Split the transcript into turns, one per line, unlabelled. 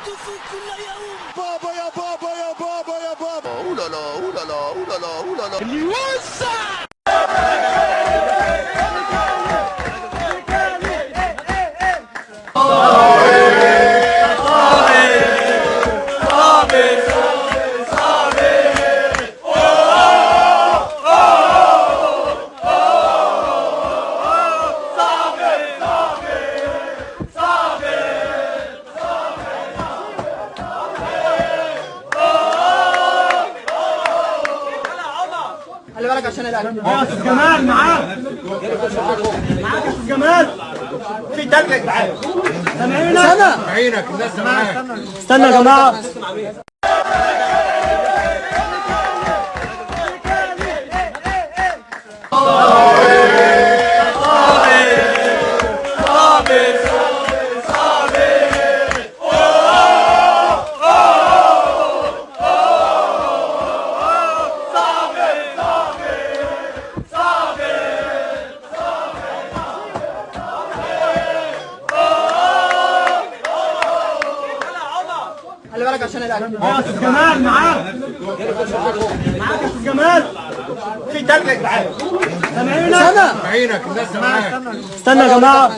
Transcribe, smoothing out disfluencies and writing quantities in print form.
أهدف كل يوم.
بابا يا بابا يا بابا يا بابا.
أولالا أولالا أولالا أولالا
اللي يوسع.
خلي بالك عشان الاهلي.
يا استاذ جمال معاك يا استاذ جمال في تلج يا جدعان.
سامعينك
عينك الناس معاك.
استنى يا جماعه.
خلي بالك عشان الاهلي.
يا استاذ جمال معاك يا استاذ جمال في تلج يا جدعان.
سامعينك
عينك الناس معاك.
استنى يا جماعه.